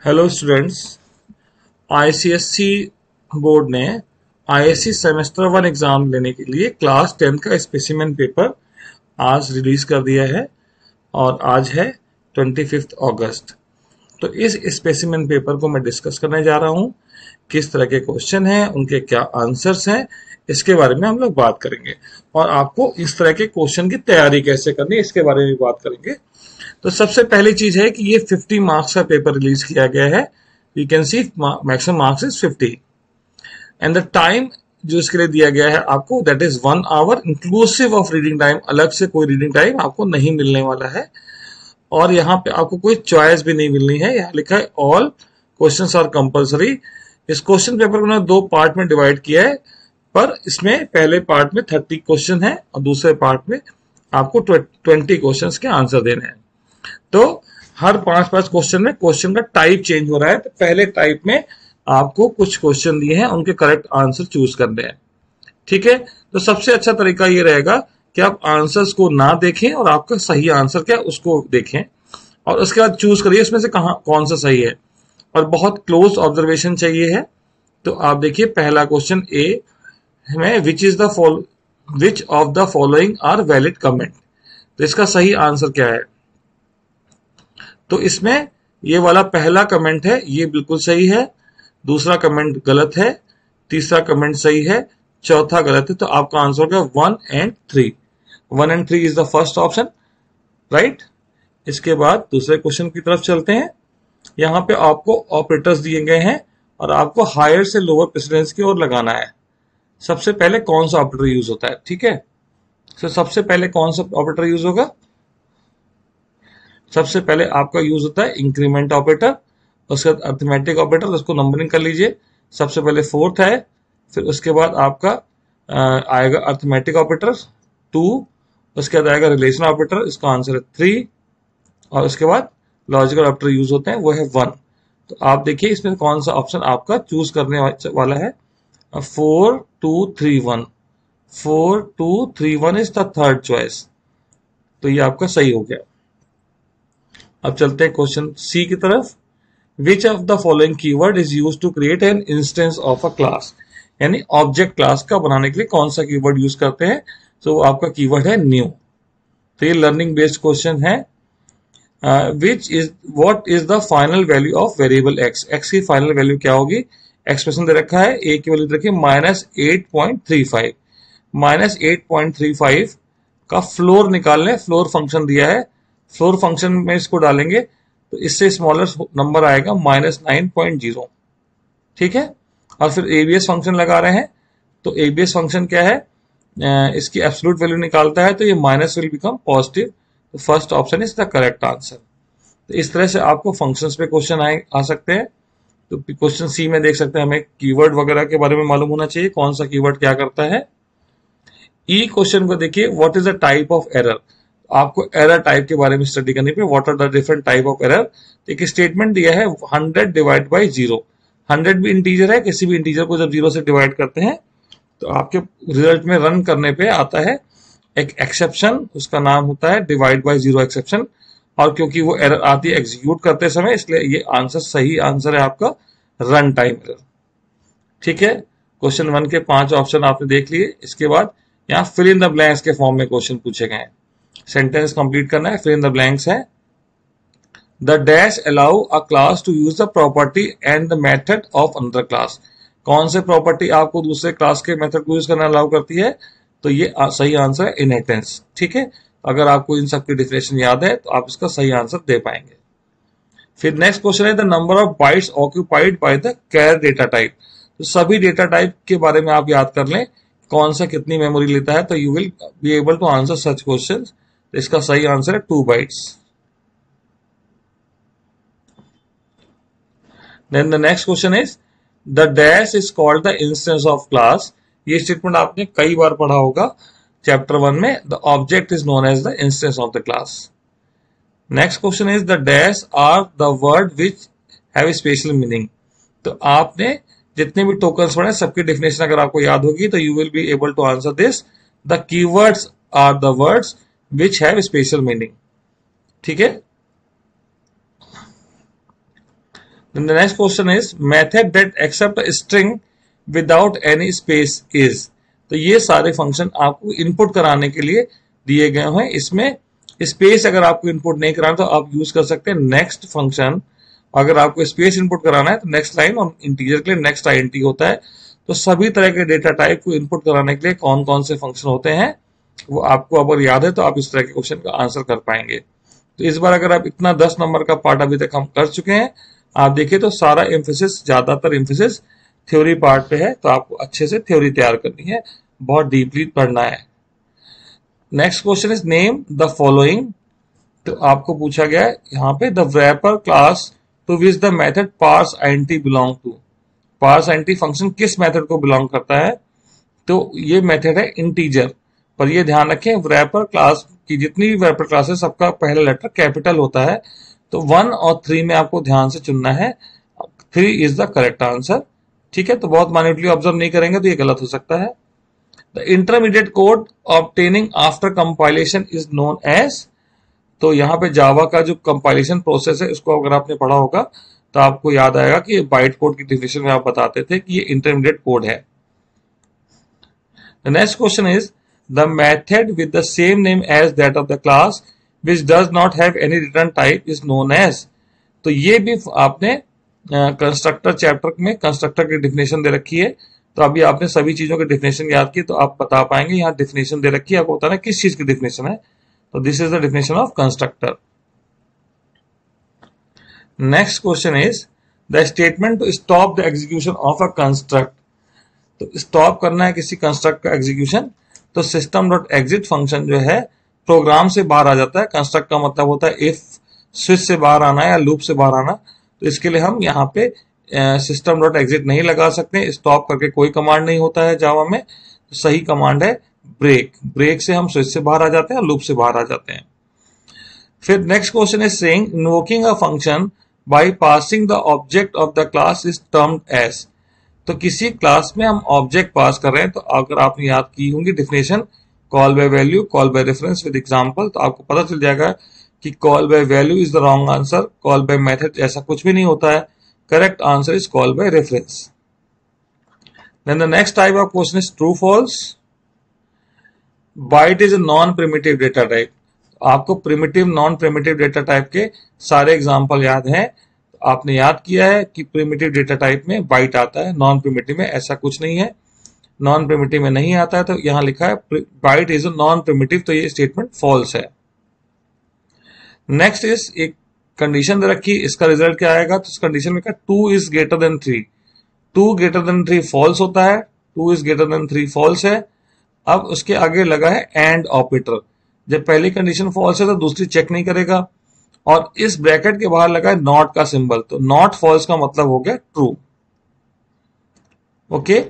Hello students. ICSC board ने ISC semester 1 exam लेने के लिए क्लास 10 का स्पेसिमेन पेपर आज रिलीज कर दिया है और आज है 25 अगस्त। तो इस स्पेसिमेन पेपर को मैं डिस्कस करने जा रहा हूँ। किस तरह के क्वेश्चन हैं, उनके क्या आंसर्स हैं, इसके बारे में हम लोग बात करेंगे और आपको इस तरह के क्वेश्चन की तैयारी कैसे करनी है इसके बारे में बात करेंगे। तो सबसे पहली चीज है कि ये 50 मार्क्स का पेपर रिलीज किया गया है। You can see maximum marks is 50 and the time जो इसके लिए दिया गया है आपको that is 1 hour inclusive of reading time. अलग से कोई रीडिंग टाइम आपको नहीं मिलने वाला है और यहाँ पे आपको कोई चॉइस भी नहीं मिलनी है। यहाँ लिखा है ऑल क्वेश्चंस आर कंपलसरी। इस क्वेश्चन पेपर को उन्होंने 2 पार्ट में डिवाइड किया है, पर इसमें पहले पार्ट में 30 क्वेश्चन है और दूसरे पार्ट में आपको 20 क्वेश्चंस के आंसर देने हैं। तो हर 5-5 क्वेश्चन में क्वेश्चन का टाइप चेंज हो रहा है। तो पहले टाइप में आपको कुछ क्वेश्चन दिए हैं, उनके करेक्ट आंसर चूज करने हैं। ठीक है, तो सबसे अच्छा तरीका ये रहेगा कि आप आंसर्स को ना देखें और आपका सही आंसर क्या है उसको देखें और उसके बाद चूज करिए उसमें से कौन सा सही है। और बहुत क्लोज ऑब्जर्वेशन चाहिए है। तो आप देखिए पहला क्वेश्चन ए में which of the following are valid comment. तो इसका सही आंसर क्या है? तो इसमें ये वाला पहला कमेंट है, ये बिल्कुल सही है। दूसरा कमेंट गलत है, तीसरा कमेंट सही है, चौथा गलत है। तो आपका आंसर होगा 1 and 3। 1 and 3 is the first option, right. इसके बाद दूसरे क्वेश्चन की तरफ चलते हैं। यहाँ पे आपको ऑपरेटर्स दिए गए हैं और आपको हायर से लोअर प्रेसिडेंस की ओर लगाना है। सबसे पहले कौन सा ऑपरेटर यूज होता है? ठीक है, तो सबसे पहले कौन सा ऑपरेटर यूज होगा? सबसे पहले आपका यूज होता है इंक्रीमेंट ऑपरेटर, उसके बाद अर्थमेटिक ऑपरेटर, उसको नंबरिंग कर लीजिए। सबसे पहले 4th है, फिर उसके बाद आपका आएगा अर्थमेटिक ऑपरेटर 2, उसके बाद आएगा रिलेशन ऑपरेटर, इसका आंसर है 3 और उसके बाद लॉजिकल ऑपरेटर यूज होते हैं वो है 1। तो आप देखिए इसमें कौन सा ऑप्शन आपका चूज करने वाला है। 4 2 3 1, 4 2 3 1 इज द थर्ड चॉइस। तो ये आपका सही हो गया। अब चलते हैं क्वेश्चन सी की तरफ। Which of the following keyword is use to create an instance of a class. यानी ऑब्जेक्ट क्लास का बनाने के लिए कौन सा कीवर्ड यूज करते हैं? तो आपका कीवर्ड है न्यू। तो ये लर्निंग बेस्ड क्वेश्चन है। What is the final value of variable x. X की फाइनल वैल्यू क्या होगी? एक्सप्रेशन दे रखा है, ए की वैल्यू दे रखी है -8.35। -8.35 का फ्लोर निकालने, फ्लोर फंक्शन दिया है। फ्लोर फंक्शन में इसको डालेंगे तो इससे स्मॉलर नंबर आएगा -9.0। ठीक है, और फिर एबीएस फंक्शन लगा रहे हैं। तो एबीएस फंक्शन क्या है? इसकी एब्सोल्यूट वैल्यू निकालता है तो ये माइनस विल बिकम पॉजिटिव। तो first option is the correct answer. तो इस तरह से आपको फंक्शंस पे क्वेश्चन आ सकते हैं। तो क्वेश्चन सी में देख सकते हैं, हमें कीवर्ड वगैरह के बारे में मालूम होना चाहिए, कौन सा कीवर्ड क्या करता है। ई क्वेश्चन को देखिए, what is the type of error. आपको एरर टाइप के बारे में स्टडी करनी पे, what are the different type of error. एक स्टेटमेंट दिया है 100 डिवाइड बाई 0। 100 भी इंटीजर है, किसी भी इंटीजर को जब 0 से डिवाइड करते हैं तो आपके रिजल्ट में रन करने पे आता है एक एक्सेप्शन, उसका नाम होता है डिवाइड बाई 0 एक्सेप्शन। और क्योंकि वो एरर आती है एग्जीक्यूट करते समय, इसलिए ये आंसर सही आंसर है आपका रन टाइम एरर। ठीक है, क्वेश्चन 1 के 5 ऑप्शन आपने देख लिए। इसके बाद यहाँ फिल इन द ब्लैंक्स के फॉर्म में क्वेश्चन पूछे गए हैं। सेंटेंस कंप्लीट करना है, फिल इन द ब्लैंक्स है। The dash allow a class to use the property and the method of another class. कौन से प्रॉपर्टी आपको दूसरे क्लास के मेथड को यूज करना अलाउ करती है? तो ये सही आंसर है इनहेरिटेंस। ठीक है, अगर आपको इन सब की डिफिनेशन याद है तो आप इसका सही आंसर दे पाएंगे। फिर नेक्स्ट क्वेश्चन है the number of bytes occupied by the char data type. तो सभी डेटा टाइप के बारे में आप याद कर लें, कौन सा कितनी मेमोरी लेता है, तो you will be able to answer such question. इसका सही आंसर है 2 bytes. Then the next question is the dash is called the instance of class. ये स्टेटमेंट आपने कई बार पढ़ा होगा चैप्टर 1 में। The object is known as the instance of the class. Next question is the dash are the word which have special meaning. तो आपने जितने भी टोकन्स पढ़े सबकी डेफिनेशन अगर आपको याद होगी तो you will be able to answer this. The keywords are the words which have special meaning. ठीक है, Then the next question is method that accept a string without any space is। तो ये सारे फंक्शन आपको input कराने के लिए दिए गए हैं। इसमें स्पेस अगर आपको इनपुट नहीं कराना तो आप यूज कर सकते हैं नेक्स्ट फंक्शन। अगर आपको स्पेस इनपुट कराना है तो नेक्स्ट लाइन, और इंटीजर के लिए नेक्स्ट आईएनटी होता है। तो सभी तरह के डेटा टाइप को इनपुट कराने के लिए कौन कौन से फंक्शन होते हैं वो आपको अगर याद है तो आप इस तरह के क्वेश्चन का आंसर कर पाएंगे। तो इस बार अगर आप इतना 10 नंबर का पार्ट अभी तक हम कर चुके हैं, आप देखिए तो सारा एम्फेसिस, ज्यादातर एम्फेसिस थ्योरी पार्ट पे है। तो आपको अच्छे से थ्योरी तैयार करनी है, बहुत डीपली पढ़ना है। Next question is name the following. तो आपको पूछा गया है यहाँ पे the wrapper class to which the method parse INT belong to. Parse INT function किस मेथड को बिलोंग करता है? तो ये मेथड है इंटीजर। पर ये ध्यान रखें रैपर क्लास की जितनी भी रैपर क्लास है सबका पहला लेटर कैपिटल होता है। तो 1 और 3 में आपको ध्यान से चुनना है। 3 इज द करेक्ट आंसर। ठीक है, तो बहुत माइन्यूटली ऑब्जर्व नहीं करेंगे तो ये गलत हो सकता है। The intermediate code obtaining after compilation is known as. तो यहाँ पे जावा का जो कंपाइलेशन प्रोसेस है उसको अगर आपने पढ़ा होगा तो आपको याद आएगा कि बाइट कोड की डेफिनेशन में आप बताते थे कि ये इंटरमीडिएट कोड है। The next question is the method with the same name as that of the class which does not have any return type is known as. तो ये भी आपने कंस्ट्रक्टर चैप्टर में कंस्ट्रक्टर की डेफिनेशन दे रखी है। तो अभी आपने सभी चीजों की डेफिनेशन याद की तो आप बता पाएंगे। यहाँ डेफिनेशन दे रखी है, आपको बताना किस चीज की डेफिनेशन है। तो this is the definition of constructor. Next question is the statement to stop the execution of a construct. तो स्टॉप करना है किसी कंस्ट्रक्ट का एग्जीक्यूशन तो सिस्टम डॉट एग्जिट फंक्शन जो है प्रोग्राम से बाहर आ जाता है। कंस्ट्रक्ट का मतलब होता है इफ स्विच से बाहर आना या लूप से बाहर आना। तो इसके लिए हम यहाँ पे सिस्टम डॉट एग्जिट नहीं लगा सकते। स्टॉप करके कोई कमांड नहीं होता है जावा में। तो सही कमांड है ब्रेक। ब्रेक से हम स्विच से बाहर आ जाते हैं और लूप से बाहर आ जाते हैं। फिर next question is saying invoking a function by passing the object of the class is termed as. तो किसी क्लास में हम ऑब्जेक्ट पास कर रहे हैं तो अगर आपने याद की होंगी definition call by value, call by reference with example, तो आपको पता चल जाएगा कि call by value is the wrong answer. Call by method ऐसा कुछ भी नहीं होता है। Correct answer is call by reference. Then the next type of question is true false. Byte is a non primitive data type. आपको primitive non primitive data type के सारे example याद हैं। आपने याद किया है कि प्रिमिटिव डेटा टाइप में बाइट आता है, नॉन प्रिमिटिव में ऐसा कुछ नहीं है। नॉन प्रिमिटिव में नहीं आता है तो यहां लिखा है byte is a non primitive, तो ये स्टेटमेंट फॉल्स है। नेक्स्ट इज एक कंडीशन दे रखी, इसका रिजल्ट क्या आएगा? तो इस कंडीशन में 2 is greater than 3। 2 greater than 3 false होता है। 2 इज ग्रेटर देन 3 फॉल्स है। अब उसके आगे लगा है एंड ऑपरेटर। जब पहली कंडीशन फॉल्स है तो दूसरी चेक नहीं करेगा। और इस ब्रैकेट के बाहर लगा है नॉट का सिंबल, तो नॉट फॉल्स का मतलब हो गया true. Okay,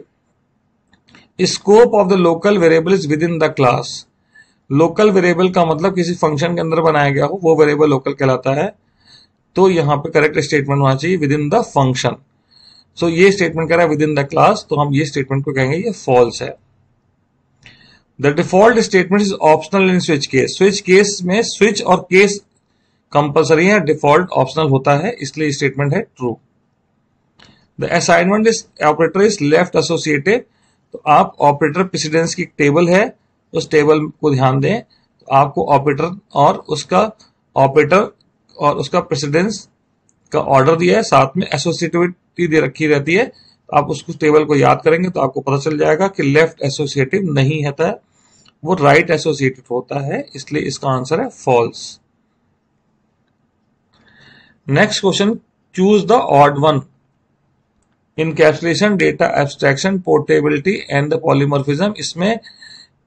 scope of the local variable is with in the class. Local variable का मतलब किसी फंक्शन के अंदर बनाया गया हो वो वेरिएबल लोकल कहलाता है। तो यहां पे करेक्ट स्टेटमेंट होना चाहिए विद इन द फंक्शन। सो ये स्टेटमेंट कह रहा है विद इन द क्लास, तो हम ये स्टेटमेंट को कहेंगे ये फॉल्स है। The default statement is optional in switch case. Switch case में स्विच और केस कंपलसरी है, डिफॉल्ट ऑप्शनल होता है, इसलिए स्टेटमेंट है true. The assignment is operator is left associated. तो आप ऑपरेटर प्रेसिडेंस की टेबल है, उस टेबल को ध्यान दें। तो आपको ऑपरेटर और उसका प्रेसिडेंस का ऑर्डर दिया है, साथ में एसोसिएटिविटी दे रखी रहती है। तो आप उसको टेबल को याद करेंगे तो आपको पता चल जाएगा कि लेफ्ट एसोसिएटिव नहीं होता है, वो राइट एसोसिएटिव होता है, इसलिए इसका आंसर है false. Next question, choose the odd one. Encapsulation, data abstraction, portability and the polymorphism. इसमें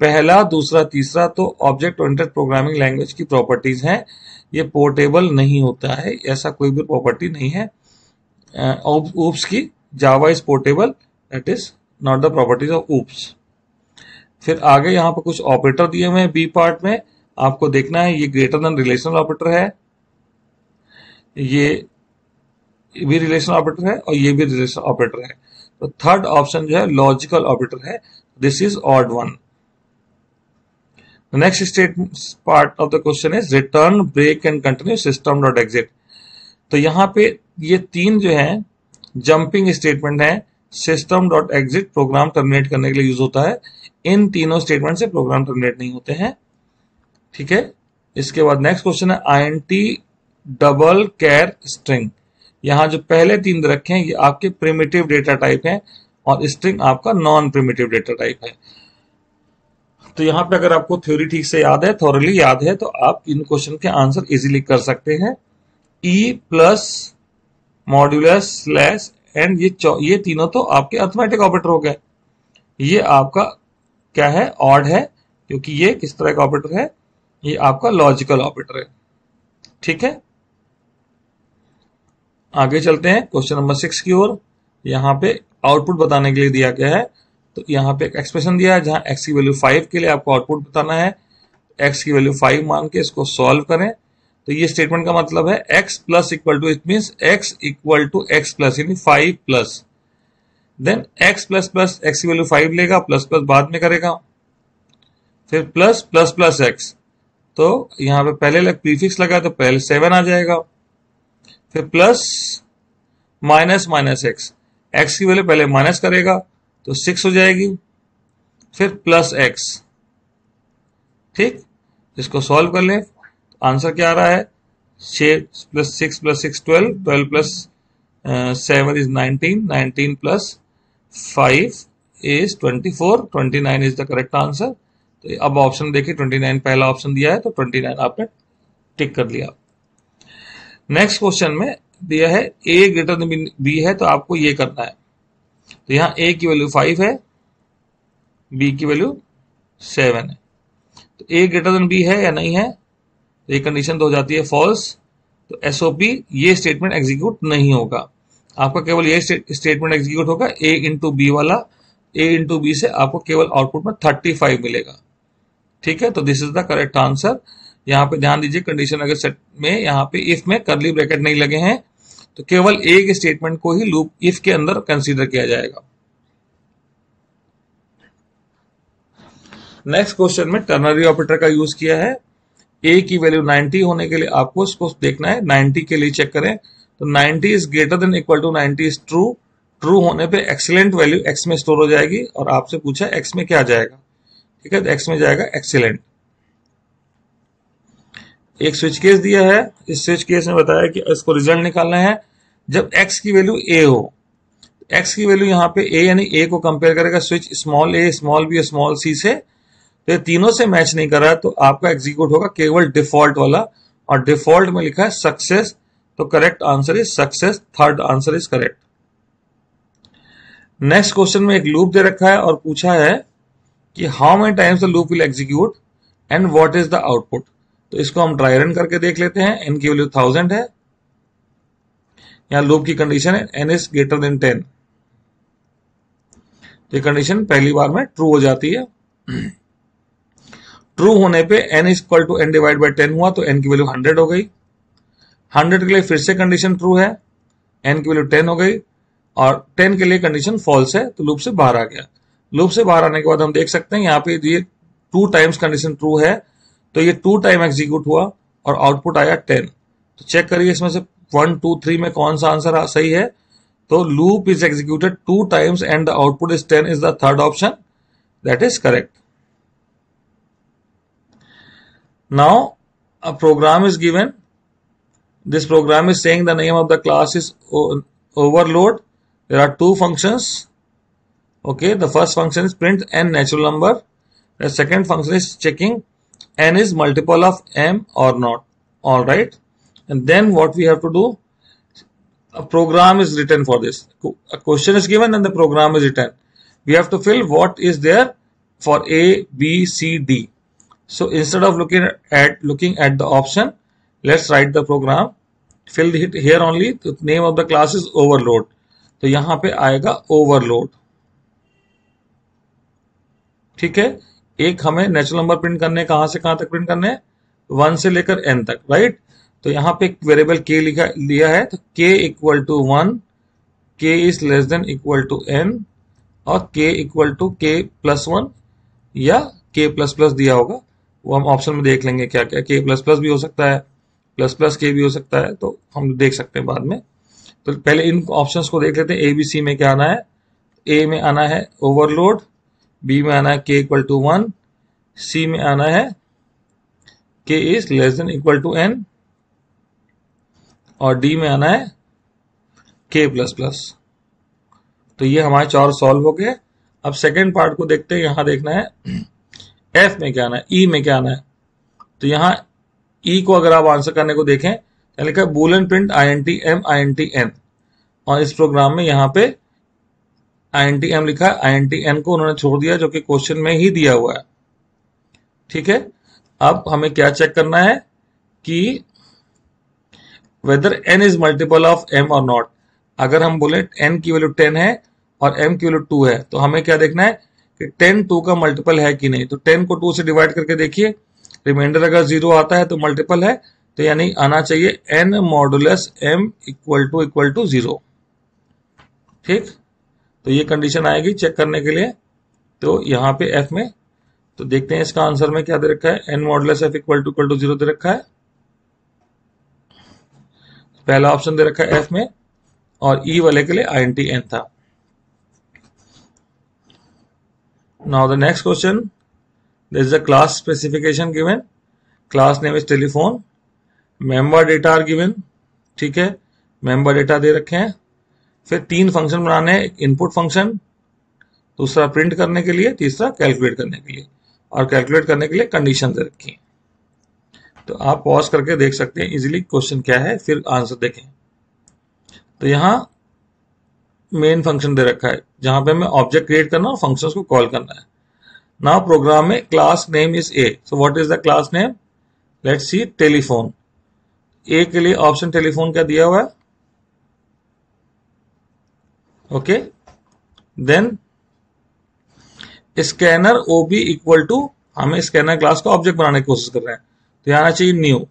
पहला, दूसरा, तीसरा तो ऑब्जेक्ट ओरिएंटेड प्रोग्रामिंग लैंग्वेज की प्रॉपर्टीज हैं। ये पोर्टेबल नहीं होता है, ऐसा कोई भी प्रॉपर्टी नहीं है ऊप्स की। Java is portable, that is not the properties of oops. फिर आगे यहाँ पर कुछ ऑपरेटर दिए हुए हैं बी पार्ट में, आपको देखना है। ये ग्रेटर देन रिलेशनल ऑपरेटर है, ये भी रिलेशनल ऑपरेटर है और ये भी रिलेशनल ऑपरेटर है। तो थर्ड ऑप्शन जो है लॉजिकल ऑपरेटर है, this is odd one. Next statement part of the question is return, break and continue system dot exit. तो यहाँ पे ये तीन जो है जंपिंग स्टेटमेंट है, system dot exit program terminate करने के लिए यूज होता है। इन तीनों स्टेटमेंट से प्रोग्राम टर्मिनेट नहीं होते हैं। ठीक है, इसके बाद नेक्स्ट क्वेश्चन है INT डबल कैर स्ट्रिंग। यहां जो पहले तीन रखे हैं ये आपके प्रिमिटिव डेटा टाइप हैं और स्ट्रिंग आपका नॉन प्रिमिटिव डेटा टाइप है। तो यहाँ पे अगर आपको थ्योरी ठीक से याद है, थॉरली याद है, तो आप इन क्वेश्चन के आंसर इजीली कर सकते हैं। E plus modulus slash and ये तीनों तो आपके अर्थमेटिक ऑपरेटर हो गए। ये आपका क्या है, ऑड है, क्योंकि ये किस तरह का ऑपरेटर है, ये आपका लॉजिकल ऑपरेटर है। ठीक है, आगे चलते हैं क्वेश्चन नंबर 6 की ओर। यहाँ पे आउटपुट बताने के लिए दिया गया है। तो यहाँ पे एक एक्सप्रेशन दिया है जहां x की वैल्यू 5 के लिए आपको आउटपुट बताना है। x की वैल्यू 5 मान के इसको सॉल्व करें। तो ये स्टेटमेंट का मतलब है x plus equal to, it means x equal to x plus, यानी 5 plus, then x plus plus x की वैल्यू 5 लेगा, प्लस प्लस बाद में करेगा, फिर प्लस प्लस प्लस x। तो यहाँ पे पहले प्रीफिक्स लगा तो पहले 7 आ जाएगा, फिर प्लस माइनस माइनस x की वैल्यू पहले माइनस करेगा तो 6 हो जाएगी, फिर प्लस x। ठीक, इसको सॉल्व कर लें, आंसर क्या आ रहा है, 6 plus 6 plus 6 12, 12 plus 7 is 19, 19 plus 5 is 24, 29 is the correct answer. तो अब ऑप्शन देखिए, 29 पहला ऑप्शन दिया है तो 29 आपने टिक कर लिया। नेक्स्ट क्वेश्चन में दिया है a ग्रेटर देन b है, तो आपको ये करना है। तो यहाँ a की वैल्यू 5 है, b की वैल्यू 7 है। तो a ग्रेटर देन b है या नहीं है, तो ये कंडीशन तो हो जाती है फॉल्स। तो SOP ये स्टेटमेंट एग्जीक्यूट नहीं होगा, आपका केवल ये स्टेटमेंट एग्जीक्यूट होगा a इंटू बी वाला। a इंटू बी से आपको केवल आउटपुट में 35 मिलेगा। ठीक है, तो this is the correct answer. यहाँ पे ध्यान दीजिए, कंडीशन अगर सेट में यहाँ पे इफ में कर्ली ब्रैकेट नहीं लगे हैं तो केवल एक स्टेटमेंट को ही लूप इफ के अंदर कंसीडर किया जाएगा। नेक्स्ट क्वेश्चन में टर्नरी ऑपरेटर का यूज किया है। a की वैल्यू 90 होने के लिए आपको इसको देखना है, 90 के लिए चेक करें। तो 90 is greater than equal to 90 is true. True होने पे एक्सीलेंट वैल्यू x में स्टोर हो जाएगी और आपसे पूछा x में क्या जाएगा। ठीक है, तो x में जाएगा एक्सीलेंट। एक स्विच केस दिया है, इस स्विच केस में बताया कि इसको रिजल्ट निकालना है जब x की वैल्यू a हो। x की वैल्यू यहाँ पे a यानी a को कंपेयर करेगा switch small a small b small c से। तो ये तीनों से मैच नहीं कर रहा है, तो आपका एग्जीक्यूट होगा केवल डिफॉल्ट वाला, और डिफॉल्ट में लिखा है सक्सेस। तो correct answer is success, third answer is correct. Next question में एक लूप दे रखा है और पूछा है कि how many times the loop will execute and what is the output. तो इसको हम ट्राई रन करके देख लेते हैं। n की वैल्यू 1000 है, यहां लूप की कंडीशन है n इज ग्रेटर देन 10। तो ये कंडीशन पहली बार में ट्रू हो जाती है। ट्रू होने पे n is equal to n divide by 10 हुआ, तो n की वैल्यू 100 हो गई। 100 के लिए फिर से कंडीशन ट्रू है, n की वैल्यू 10 हो गई, और 10 के लिए कंडीशन फॉल्स है, तो लूप से बाहर आ गया। लूप से बाहर आने के बाद हम देख सकते हैं यहाँ पे ये 2 टाइम्स कंडीशन ट्रू है, तो ये 2 टाइम एग्जीक्यूट हुआ और आउटपुट आया 10। तो चेक करिए इसमें से 1 2 3 में कौन सा आंसर सही है। तो loop is executed 2 times and the output is 10 is the third option, that is correct. Now a program is given. This program is saying the name of the class is overload. There are 2 functions. Okay, the first function is print n natural number. The second function is checking n is multiple of m or not. All right, and then what we have to do, a program is written for this. A question is given and the program is written. We have to fill what is there for a b c d. So instead of looking at the option, let's write the program. Fill it here only. The name of the class is overload. तो यहां पे आएगा overload. ठीक है, एक हमें natural number print करने, कहां से कहां तक प्रिंट करने हैं, 1 से लेकर n तक, राइट। तो यहां पे एक वेरिएबल k लिया है, तो k equal to 1, k is less than equal to n, और k equal to k plus 1 या k प्लस प्लस दिया होगा, वो हम ऑप्शन में देख लेंगे क्या क्या। k प्लस प्लस भी हो सकता है, प्लस प्लस k भी हो सकता है, तो हम देख सकते हैं बाद में। तो पहले इन ऑप्शंस को देख लेते हैं। ए बी सी में क्या आना है? ए में आना है ओवरलोड, बी में आना है k इक्वल टू 1, सी में आना है k is less than equal to n, और डी में आना है k प्लस प्लस। तो ये हमारे 4 सॉल्व हो गए। अब सेकेंड पार्ट को देखते हैं। यहां देखना है एफ में क्या आना है, ई में क्या आना है। तो यहाँ ई को अगर आप आंसर करने को देखें तो लिखा है बूलियन प्रिंट INT-M INT-N, और इस प्रोग्राम में यहाँ पे INT-M लिखा है, INT-N को उन्होंने छोड़ दिया जो कि क्वेश्चन में ही दिया हुआ है। ठीक है, अब हमें क्या चेक करना है कि whether n is multiple of m और नॉट। अगर हम बोले n की वैल्यू 10 है और m की वैल्यू 2 है तो हमें क्या देखना है कि 10 2 का मल्टीपल है कि नहीं। तो 10 को 2 से डिवाइड करके देखिए, रिमाइंडर अगर 0 आता है तो मल्टीपल है, तो यानी आना चाहिए n modulus m equal to 0। ठीक, तो ये कंडीशन आएगी चेक करने के लिए। तो यहाँ पे f में तो देखते हैं इसका आंसर में क्या दे रखा है, n modulus f equal to 0 दे रखा है। पहला ऑप्शन दे रखा है f में, और e वाले के लिए INT-N था। Now the next question, there is a class specification given, class name is telephone, member data are given। ठीक है, member data दे रखे हैं। फिर 3 फंक्शन बनाने हैं, इनपुट फंक्शन, दूसरा प्रिंट करने के लिए, तीसरा कैलकुलेट करने के लिए, और कैलकुलेट करने के लिए कंडीशन दे रखी है। तो आप पॉज करके देख सकते हैं इजीली क्वेश्चन क्या है, फिर आंसर देखें। तो यहाँ मेन फंक्शन दे रखा है जहां पे हमें ऑब्जेक्ट क्रिएट करना और फंक्शंस को कॉल करना है। नाउ प्रोग्राम में class name is A, so what is the class name? Let's see telephone. A के लिए ऑप्शन टेलीफोन क्या दिया हुआ है, okay. Then scanner ob equal to, हमें स्कैनर क्लास का ऑब्जेक्ट बनाने की कोशिश कर रहे हैं, तो यहां आना चाहिए न्यू।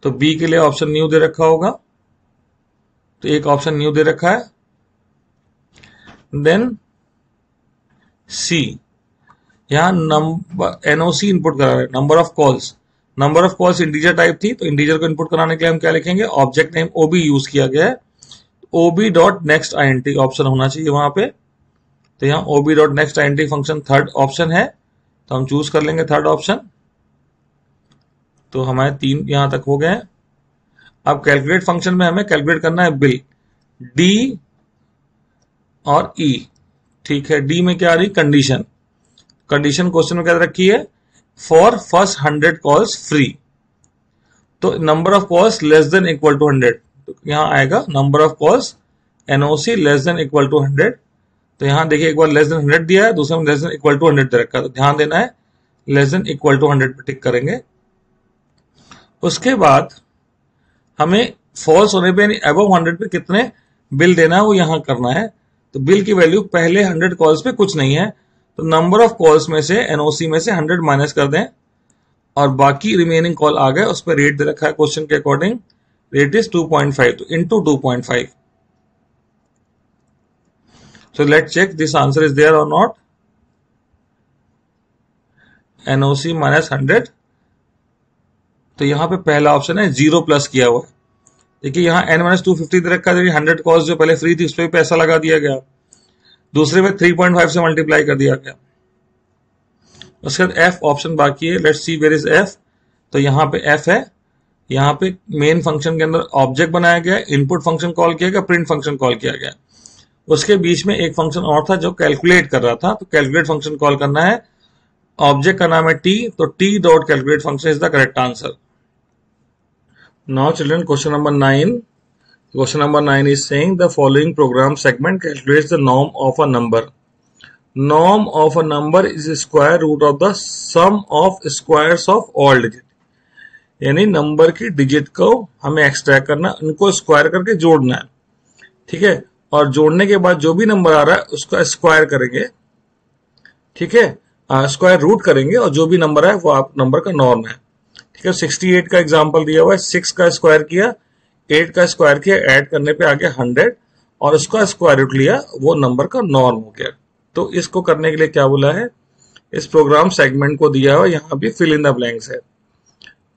तो बी के लिए ऑप्शन न्यू दे रखा होगा, तो एक ऑप्शन न्यू दे रखा है। देन सी, यहां नंबर एनओसी इनपुट करा रहे हैं, number of calls. Number of calls integer type थी, तो इंटीजर को इनपुट कराने के लिए हम क्या लिखेंगे, ऑब्जेक्ट नेम ओबी यूज किया गया है, ob dot next INT option होना चाहिए वहां पे। तो यहाँ ob dot next INT function third option है, तो हम चूज कर लेंगे थर्ड ऑप्शन। तो हमारे 3 यहां तक हो गए हैं। अब कैलकुलेट फंक्शन में हमें कैलकुलेट करना है बिल, डी और ई। ठीक है, डी में क्या आ रही, कंडीशन। कंडीशन क्वेश्चन में क्या रखी है, फॉर फर्स्ट 100 कॉल्स फ्री। तो number of calls less than equal to 100, तो यहां आएगा number of calls NOC less than equal to 100। तो यहां देखिए, एक बार लेस देन 100 दिया है, दूसरे में लेस देन इक्वल टू 100 दे रखा है, तो ध्यान देना है लेस देन इक्वल टू 100 पे टिक करेंगे। उसके बाद हमें फॉल्स होने पे यानी अबव 100 पे कितने बिल देना है वो यहां करना है। तो बिल की वैल्यू पहले 100 कॉल्स पे कुछ नहीं है, तो नंबर ऑफ कॉल्स में से एनओसी में से 100 माइनस कर दें, और बाकी रिमेनिंग कॉल आ गए, उस पर रेट दे रखा है क्वेश्चन के अकॉर्डिंग, रेट इज 2.5, तो into 2.5। So let's check this answer is there और नॉट। एनओसी माइनस 100, तो यहां पे पहला ऑप्शन है 0 प्लस किया हुआ है। देखिए यहाँ n-250 दे रखा है, 100 कॉल्स जो पहले फ्री थी उस पर पैसा लगा दिया गया, दूसरे में 3.5 से मल्टीप्लाई कर दिया गया। उसके बाद एफ ऑप्शन बाकी है, let's see where is F. तो यहाँ पे एफ है, यहाँ पे मेन फंक्शन के अंदर ऑब्जेक्ट बनाया गया, इनपुट फंक्शन कॉल किया गया, प्रिंट फंक्शन कॉल किया गया। उसके बीच में एक फंक्शन और था जो कैलकुलेट कर रहा था, तो कैलकुलेट फंक्शन कॉल करना है। ऑब्जेक्ट का नाम है टी, तो T dot calculate function is the correct answer. Now children, question number 9. Question number 9 is saying the following program segment calculates the norm of a number. Norm of a number is square root of the sum of squares of all digit. यानी number की digit को हमें extract करना, उनको square करके जोड़ना है। ठीक है, और जोड़ने के बाद जो भी नंबर आ रहा है उसका स्क्वायर करेंगे। ठीक है, स्क्वायर रूट करेंगे, और जो भी नंबर है वो आप नंबर का नॉर्म है। ठीक है, 68 का एग्जांपल दिया हुआ है, 6 का स्क्वायर किया, 8 का स्क्वायर किया, ऐड करने पे आ गया 100, और उसका स्क्वायर रूट लिया, वो नंबर का नॉर्म हो गया। तो इसको करने के लिए क्या बोला है, इस प्रोग्राम सेगमेंट को दिया हुआ, यहां भी फिल इन द ब्लैंक्स है।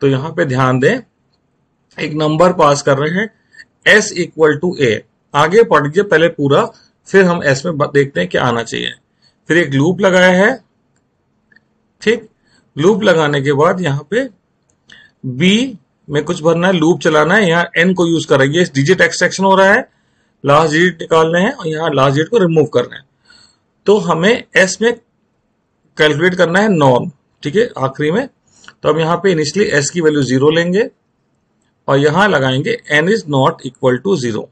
तो यहां पे ध्यान दें, एक नंबर पास कर रहे हैं, एस इक्वल टू ए। आगे पढ़ लीजिए पहले पूरा, फिर हम एस में देखते हैं क्या आना चाहिए। फिर एक लूप लगाया है, ठीक। लूप लगाने के बाद यहाँ पे बी में कुछ भरना है, लूप चलाना है, यहाँ एन को यूज कर रही है, डिजिट एक्सट्रैक्शन हो रहा है, लास्ट डिजिट निकालने हैं और यहाँ लास्ट डिजिट को रिमूव करना है। तो हमें एस में कैलकुलेट करना है नॉर्म, ठीक है, आखिरी में। तो अब यहाँ पे इनिशियली एस की वैल्यू 0 लेंगे और यहां लगाएंगे N is not equal to 0।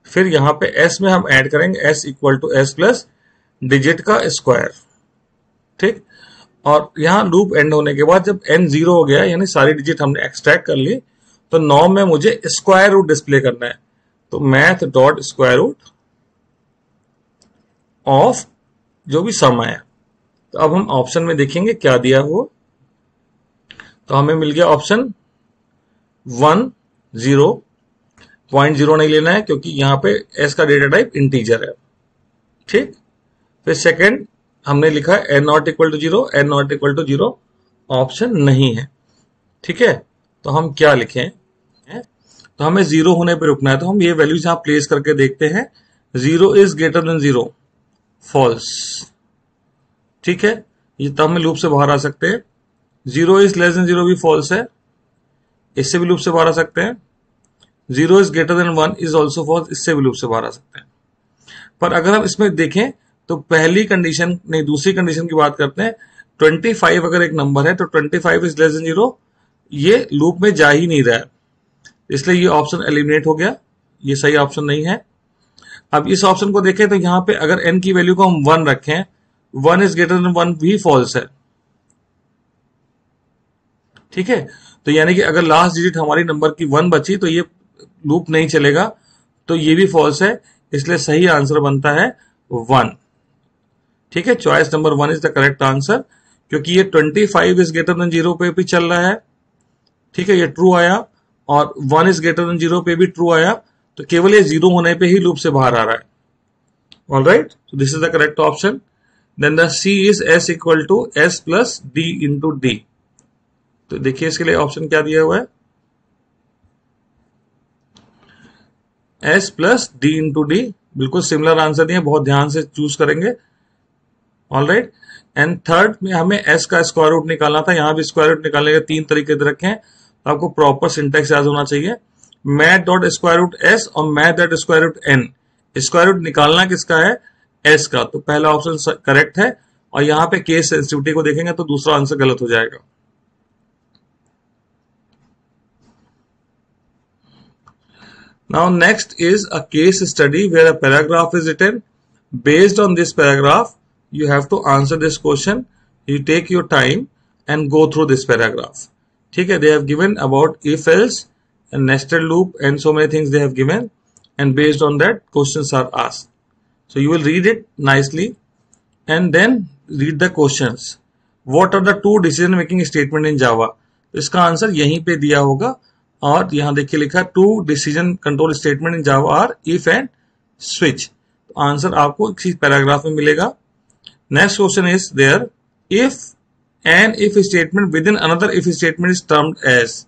फिर यहाँ पे एस में हम ऐड करेंगे S equal to S plus digit का स्क्वायर, ठीक। और यहाँ लूप एंड होने के बाद जब n 0 हो गया, यानी सारी डिजिट हमने एक्सट्रैक्ट कर ली, तो नॉर्म में मुझे स्क्वायर रूट डिस्प्ले करना है। तो math dot square root of जो भी सम आया। तो अब हम ऑप्शन में देखेंगे क्या दिया हो। तो हमें मिल गया ऑप्शन 1 0, 0.0 नहीं लेना है क्योंकि यहाँ पे s का डेटा टाइप इंटीजर है, ठीक। फिर सेकंड हमने लिखा है n not equal to 0, n not equal to 0 option नहीं है, ठीक है। तो हम क्या लिखें, तो हमें 0 होने पे रुकना है। तो हम ये वैल्यूज यहां प्लेस करके देखते हैं। 0 इज ग्रेटर देन 0, फॉल्स, ठीक है। ये तब हम लूप से बाहर आ सकते हैं। 0 इज लेस देन 0 भी फॉल्स है, इससे भी लूप से बाहर आ सकते हैं। 0 is greater than 1 is also false, इससे भी लूप से बाहर आ सकते हैं। पर अगर हम इसमें देखें तो पहली कंडीशन नहीं, दूसरी कंडीशन की बात करते हैं। 25 अगर एक नंबर है तो 25 इज लेस देन 0, ये लूप में जा ही नहीं रहा है, इसलिए ये ऑप्शन एलिमिनेट हो गया, ये सही ऑप्शन नहीं है। अब इस ऑप्शन को देखें तो यहां पे अगर n की वैल्यू को हम 1 रखें, 1 इज ग्रेटर देन 1 भी फॉल्स है, ठीक है। तो यानी कि अगर लास्ट डिजिट हमारी नंबर की 1 बची तो ये लूप नहीं चलेगा, तो ये भी फॉल्स है, इसलिए सही आंसर बनता है 1, ठीक है। Choice number 1 is the correct answer, क्योंकि ये 25 इज ग्रेटर देन 0 पे भी चल रहा है, ठीक है, ये ट्रू आया, और 1 इज ग्रेटर देन 0 पे भी ट्रू आया, तो केवल ये 0 होने पे ही लूप से बाहर आ रहा है। Alright, so this is the correct option. Then the C is s equal to s plus d into D. तो देखिए इसके लिए ऑप्शन क्या दिया हुआ है, s plus d into D, बिल्कुल सिमिलर आंसर दिए, बहुत ध्यान से चूज करेंगे। ऑलराइट, एंड थर्ड में हमें s का स्क्वायर रूट निकालना था, यहां भी स्क्वायर रूट निकालने के 3 तरीके दे रखे हैं, तो आपको प्रॉपर सिंटेक्स याद होना चाहिए। Math dot square root s और math dot square root n, square root निकालना किसका है, s का, तो पहला ऑप्शन करेक्ट है। और यहां पे केस सेंसिटिविटी को देखेंगे तो दूसरा आंसर गलत हो जाएगा। Now next is a case study where a paragraph is written. Based on this paragraph, you have to answer this question. You take your time and go through this paragraph. ठीक है, they have given about if else and nested loop and so many things they have given, and based on that questions are asked. So you will read it nicely and then read the questions. What are the 2 decision making statement in Java? तो इसका answer यहीं पे दिया होगा, और यहां देखिए लिखा 2 decision control statement in Java are if and switch. तो आंसर आपको इसी पैराग्राफ में मिलेगा। Next question is there, if an if statement within another if statement is termed as.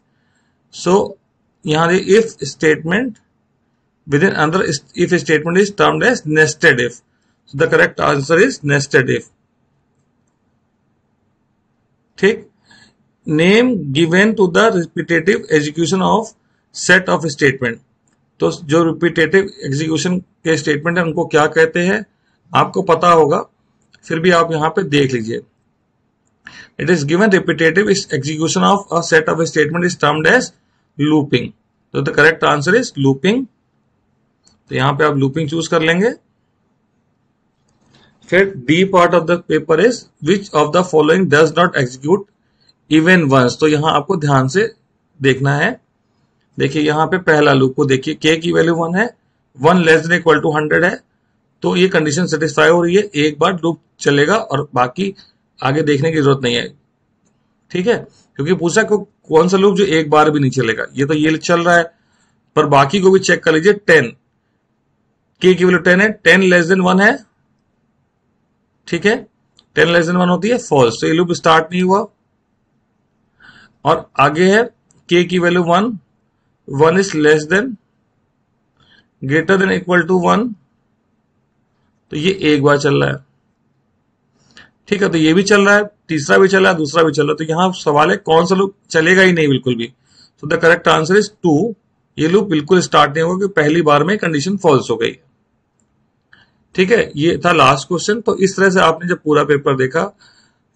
सो यहां if statement within another if statement is termed as nested if. So the correct answer is nested if, ठीक। Name given to the repetitive execution of set of statement. तो जो repetitive execution के statement है उनको क्या कहते हैं, आपको पता होगा, फिर भी आप यहां पे देख लीजिए। It is given repetitive execution of a set of statement is termed as looping. तो the correct answer is looping. तो यहां पे आप लूपिंग चूज कर लेंगे। फिर D part of the paper is which of the following does not execute even once. तो यहां आपको ध्यान से देखना है। देखिए यहां पे पहला लूप को देखिए, k की वैल्यू 1 है, 1 लेस देन इक्वल टू 100 है, तो ये कंडीशन सेटिस्फाई हो रही है, एक बार लूप चलेगा और बाकी आगे देखने की जरूरत नहीं है, ठीक है। क्योंकि पूछा को कौन सा लूप जो एक बार भी नहीं चलेगा, ये तो ये चल रहा है, पर बाकी को भी चेक कर लीजिए। 10 k की वैल्यू 10 है, 10 लेस देन 1 है, ठीक है, 10 लेस देन 1 होती है फॉल्स, तो ये लूप स्टार्ट नहीं हुआ। और आगे है k की value 1, 1 is less than greater than equal to 1, तो ये एक बार चल रहा है। ठीक है, तो ये भी चल रहा है, तीसरा भी चल रहा है, दूसरा भी चल रहा है। तो यहाँ सवाल है कौन सा लूप चलेगा ही नहीं बिल्कुल भी। तो द करेक्ट आंसर इज 2। ये लूप बिल्कुल स्टार्ट नहीं होगा क्योंकि पहली बार में कंडीशन फॉल्स हो गई। ठीक है, ये था लास्ट क्वेश्चन। तो इस तरह से आपने जब पूरा पेपर देखा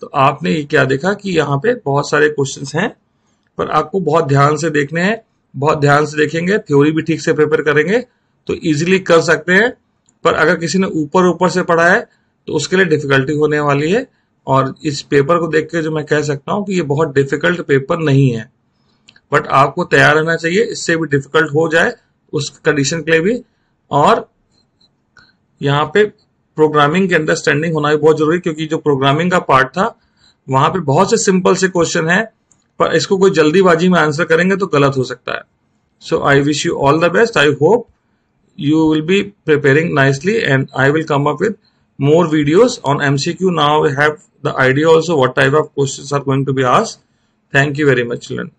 तो आपने ये क्या देखा कि यहाँ पे बहुत सारे क्वेश्चंस हैं, पर आपको बहुत ध्यान से देखने हैं। बहुत ध्यान से देखेंगे, थ्योरी भी ठीक से प्रिपेयर करेंगे तो इजीली कर सकते हैं। पर अगर किसी ने ऊपर ऊपर से पढ़ा है तो उसके लिए डिफिकल्टी होने वाली है। और इस पेपर को देख के जो मैं कह सकता हूँ कि ये बहुत डिफिकल्ट पेपर नहीं है, बट आपको तैयार रहना चाहिए, इससे भी डिफिकल्ट हो जाए उस कंडीशन के लिए भी। और यहाँ पे प्रोग्रामिंग की अंडरस्टैंडिंग होना भी बहुत जरूरी, क्योंकि जो प्रोग्रामिंग का पार्ट था वहां पे बहुत से सिंपल से क्वेश्चन है, पर इसको कोई जल्दीबाजी में आंसर करेंगे तो गलत हो सकता है। So I wish you all the best. I hope you will be preparing nicely, and I will come up with more videos on MCQ. Now I have the idea also what type of questions are going to be asked. Thank you very much, children.